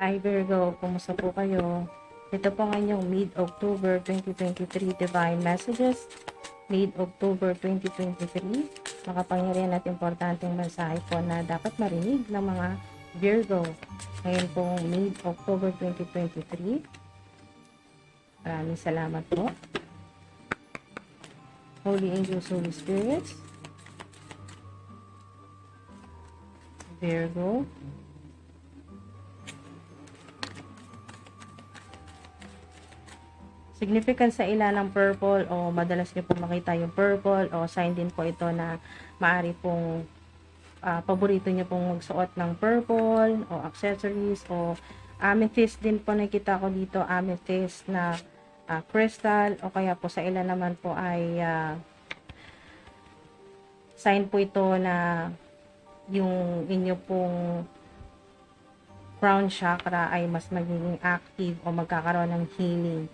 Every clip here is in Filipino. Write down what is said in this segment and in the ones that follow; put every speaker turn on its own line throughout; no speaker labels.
Hi Virgo, kumusta po kayo? Ito po ang inyong mid-October 2023 Divine Messages. Mid-October 2023, makapangyarihan at importanteng mensahe po na dapat marinig ng mga Virgo. Ngayon pong mid-October 2023. Maraming salamat po. Holy Angels, Holy Spirits. Virgo. Significant sa ilan ng purple o madalas nyo pong makita yung purple o sign din po ito na maaari pong paborito nyo pong magsuot ng purple o accessories o amethyst din po nakita ko dito, amethyst na crystal o kaya po sa ilan naman po ay sign po ito na yung inyo pong crown chakra ay mas magiging active o magkakaroon ng healing.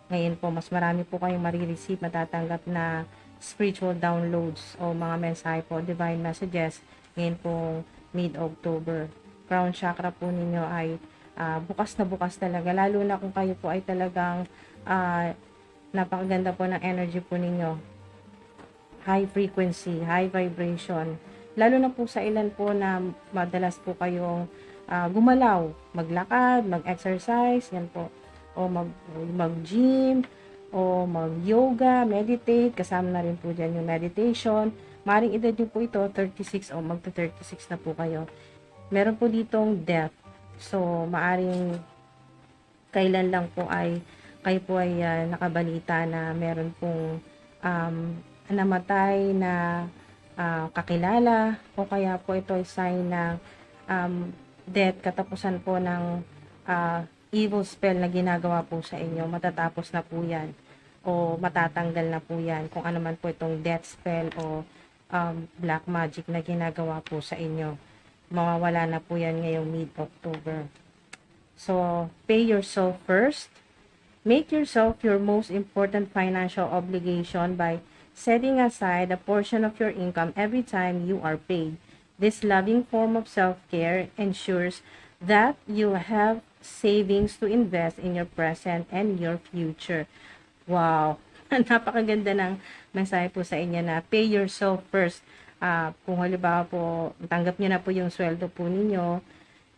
Ngayon po, mas marami po kayong marireceive, matatanggap na spiritual downloads o mga mensahe po, divine messages. Ngayon po, mid-October. Crown chakra po ninyo ay bukas na bukas talaga. Lalo na kung kayo po ay talagang napakaganda po ng energy po ninyo. High frequency, high vibration. Lalo na po sa ilan po na madalas po kayong gumalaw, maglakad, mag-exercise, yan po. O mag-gym, o mag-yoga, meditate, kasama na rin po dyan yung meditation. Maring edad nyo po ito, 36 o magta-36 na po kayo. Meron po ditong death. So, maaring kailan lang po ay kayo po ay nakabalita na meron pong namatay na kakilala o kaya po ito ay sign ng death, katapusan po ng evil spell na ginagawa po sa inyo, matatapos na po yan o matatanggal na po yan kung ano man po itong death spell o black magic na ginagawa po sa inyo, mawawala na po yan ngayong mid-October. So, pay yourself first. Make yourself your most important financial obligation by setting aside a portion of your income every time you are paid. This loving form of self-care ensures that you have savings to invest in your present and your future. Wow! Napakaganda ng mensahe po sa inyo na pay yourself first. Kung halimbawa po, tanggap nyo na po yung sweldo po ninyo,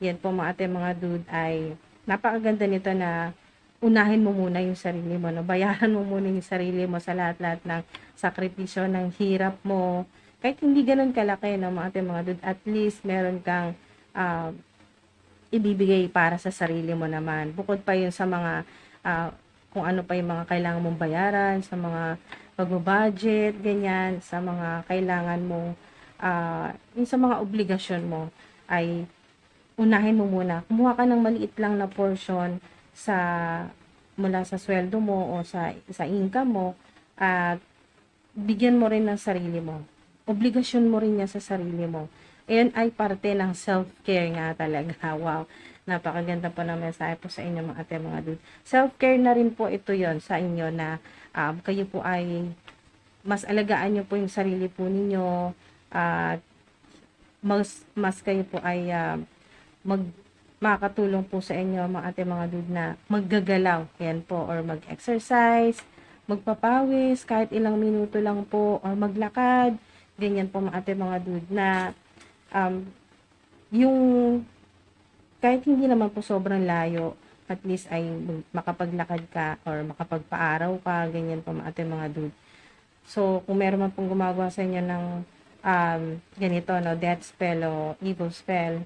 yan po mga ate mga dude ay napakaganda nito na unahin mo muna yung sarili mo. No? Bayaran mo muna yung sarili mo sa lahat-lahat ng sakripisyo, ng hirap mo. Kahit hindi ganun kalaki, no, mga ate mga dude, at least meron kang ibibigay para sa sarili mo naman. Bukod pa yun sa mga kung ano pa yung mga kailangan mong bayaran, sa mga pag-budget, ganyan, sa mga kailangan mong yung sa mga obligasyon mo ay unahin mo muna. Kumuha ka ng maliit lang na portion sa mula sa sweldo mo o sa income mo at bigyan mo rin ng sarili mo. Obligasyon mo rin niya sa sarili mo. Ayan ay parte ng self-care nga talaga. Wow. Napakaganda po ng mensahe po sa inyo mga ate mga dude. Self-care na rin po ito yon sa inyo na kayo po ay mas alagaan nyo po yung sarili po ninyo at mas kayo po ay makakatulong po sa inyo mga ate mga dude na maggagalaw. Yan po. Or mag-exercise, magpapawis, kahit ilang minuto lang po or maglakad. Ganyan po mga ate mga dude na yung kahit hindi naman po sobrang layo, at least ay makapaglakad ka or makapagpaaraw ka, ganyan po mga dude. So, kung meron man pong gumagawa sa inyo ng ganito, no, death spell o evil spell,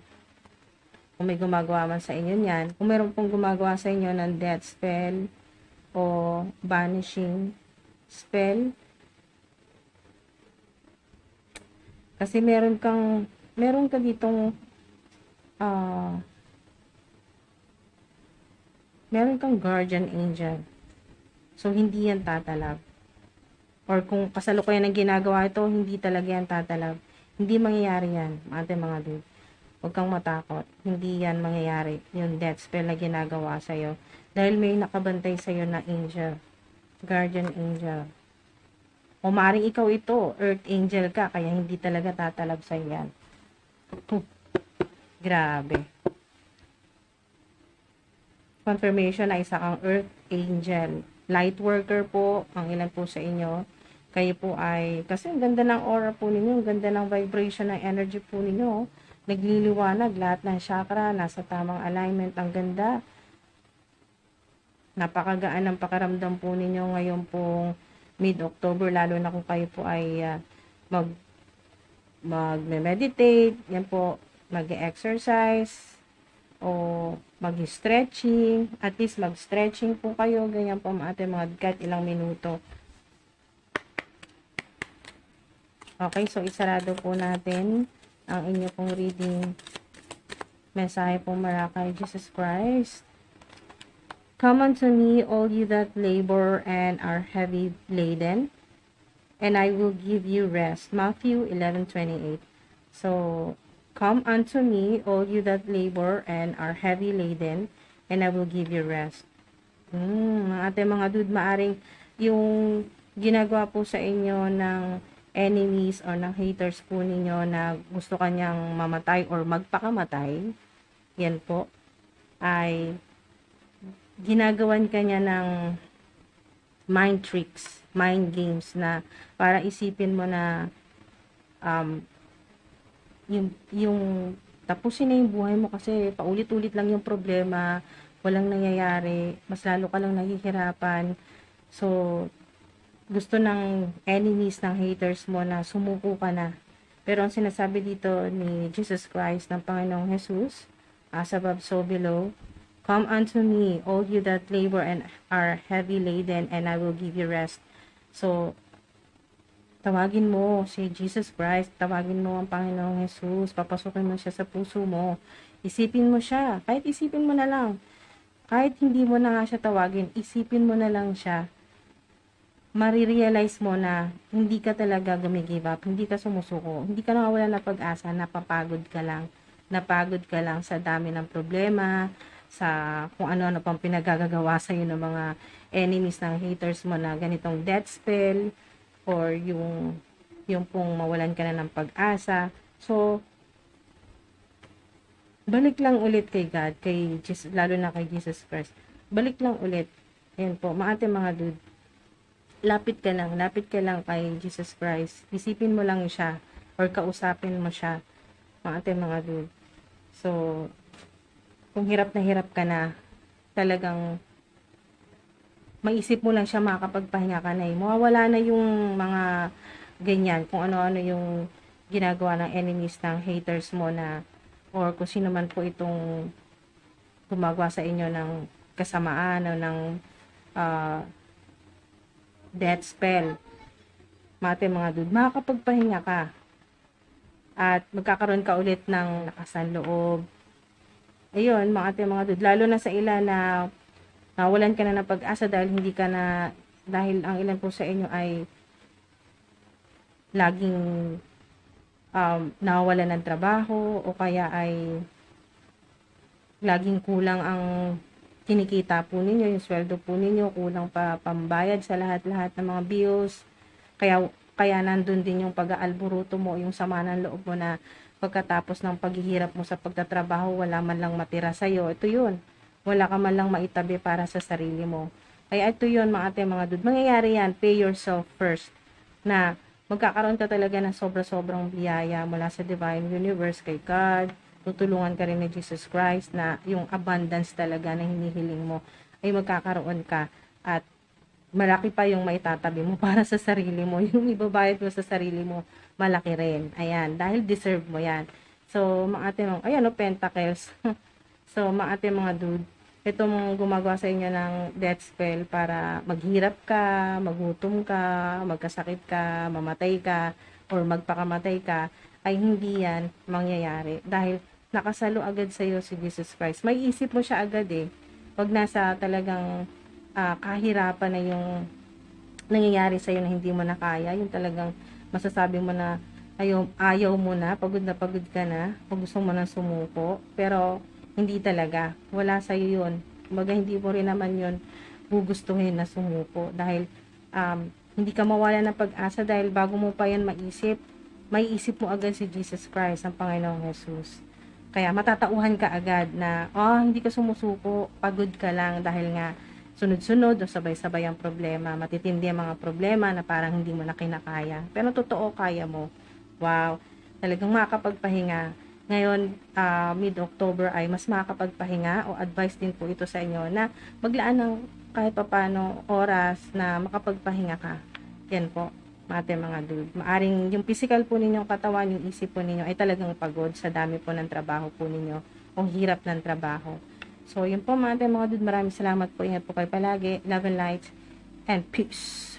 kung may gumagawa man sa inyo niyan, kung meron pong gumagawa sa inyo ng death spell o banishing spell, kasi meron ka ditong meron kang guardian angel. So, hindi yan tatalab. Or kung kasalukuyan ang ginagawa ito, hindi talaga yan tatalab. Hindi mangyayari yan, mga dude. Huwag kang matakot. Hindi yan mangyayari. Yung death spell na ginagawa sa'yo. Dahil may nakabantay sa'yo na angel. Guardian angel. O maaaring ikaw ito, earth angel ka, kaya hindi talaga tatalab sa'yo yan. Grabe. confirmation na isa kang earth angel. Light worker po ang ilan po sa inyo. Kayo po ay, kasi ang ganda ng aura po ninyo, ang ganda ng vibration ng energy po ninyo. Nagliliwanag lahat ng chakra, nasa tamang alignment, ang ganda. Napakagaan ng pakiramdam po ninyo ngayon pong mid-October, lalo na kung kayo po ay mag-meditate, yan po, mag-exercise, o mag-stretching, at least mag-stretching po kayo, ganyan po ating mga kahit ilang minuto. Okay, so isarado po natin ang inyo pong reading. Mensahe po mula kay Jesus Christ. Come unto me, all you that labor and are heavy laden, and I will give you rest. Matthew 11:28. So, come unto me, all you that labor and are heavy laden, and I will give you rest. Ating mga dude, maaring yung ginagawa po sa inyo ng enemies or ng haters po ninyo na gusto kanyang mamatay or magpakamatay, yan po, ay ginagawan kanya ng mind tricks, mind games na para isipin mo na yung tapusin na yung buhay mo kasi paulit-ulit lang yung problema, walang nangyayari, mas lalo ka lang naghihirapan. So, gusto ng enemies, ng haters mo na sumuko ka na. Pero ang sinasabi dito ni Jesus Christ, ng Panginoong Jesus, as above so below, come unto me, all you that labor and are heavy laden, and I will give you rest. So, tawagin mo si Jesus Christ, tawagin mo ang Panginoong Jesus, papasukin mo siya sa puso mo, isipin mo siya, kahit isipin mo na lang, kahit hindi mo na nga siya tawagin, isipin mo na lang siya, marirealize mo na hindi ka talaga gumigive up, hindi ka sumusuko, hindi ka nawawala ng pag-asa, napapagod ka lang sa dami ng problema, sa kung ano-ano pang pinagagagawa sa iyo ng mga enemies, ng haters mo na ganitong death spell or yung pong mawalan ka na ng pag-asa. So, balik lang ulit kay God, kay Jesus, lalo na kay Jesus Christ. Balik lang ulit. Ayan po, mga dude. Lapit ka lang kay Jesus Christ. Isipin mo lang siya or kausapin mo siya, mga dude. So, kung hirap ka na, talagang maisip mo lang siya, makakapagpahinga ka na mawawala na yung mga ganyan, kung ano-ano yung ginagawa ng enemies, ng haters mo na, or kung sino man po itong gumagawa sa inyo ng kasamaan o ng death spell. Mga dude, makakapagpahinga ka at magkakaroon ka ulit ng lakas ng loob. Ayun, mga dude, lalo na sa ilan na nawalan ka na ng pag-asa dahil ang ilan po sa inyo ay laging nawawalan ng trabaho o kaya ay laging kulang ang kinikita po ninyo, yung sweldo po ninyo, kulang pa pambayad sa lahat-lahat ng mga bills. Kaya nandun din yung pag-aalburuto mo, yung sama ng loob mo na pagkatapos ng paghihirap mo sa pagtatrabaho, wala man lang matira sa'yo. Ito yun. Wala ka man lang maitabi para sa sarili mo. Kaya ito yun, mga dude. Mangyayari yan, pay yourself first. Na magkakaroon ka talaga ng sobra-sobrang biyaya mula sa Divine Universe, kay God. Tutulungan ka rin ni Jesus Christ na yung abundance talaga na hinihiling mo ay magkakaroon ka. At malaki pa yung maitatabi mo para sa sarili mo. Yung ibabayad mo sa sarili mo, malaki rin. Ayan, dahil deserve mo yan. So, ayan, pentacles. So, mga dude, itong gumagawa sa inyo ng death spell para maghirap ka, magutom ka, magkasakit ka, mamatay ka, or magpakamatay ka, ay hindi yan mangyayari. Dahil nakasalo agad sa iyo si Jesus Christ. May isip mo siya agad eh. Pag nasa talagang kahirapan na yung nangyayari sa iyo na hindi mo na kaya, yung talagang masasabi mo na ayaw mo na, pagod ka na, pag gusto mo na sumuko, pero hindi talaga, wala sa iyo yun. Kumbaga hindi mo rin naman yun gugustuhin na sumuko dahil hindi ka mawala ng pag-asa dahil bago mo pa yan maisip mo agad si Jesus Christ, ang Panginoong Jesus. Kaya matatauhan ka agad na, oh, hindi ka sumusuko, pagod ka lang dahil nga sunod-sunod o sabay-sabay ang problema. Matitindi ang mga problema na parang hindi mo na kinakaya. Pero totoo, kaya mo. Wow, talagang makakapagpahinga. Ngayon, mid-October ay mas makakapagpahinga o advice din po ito sa inyo na maglaan ng kahit papano oras na makapagpahinga ka. Yan po, mga dude. Maaring yung physical po ninyong katawan, yung isip po ninyo ay talagang pagod sa dami po ng trabaho po ninyo o hirap ng trabaho. So, yun po mga dude. Maraming salamat po. Ingat po kayo palagi. Love and light and peace.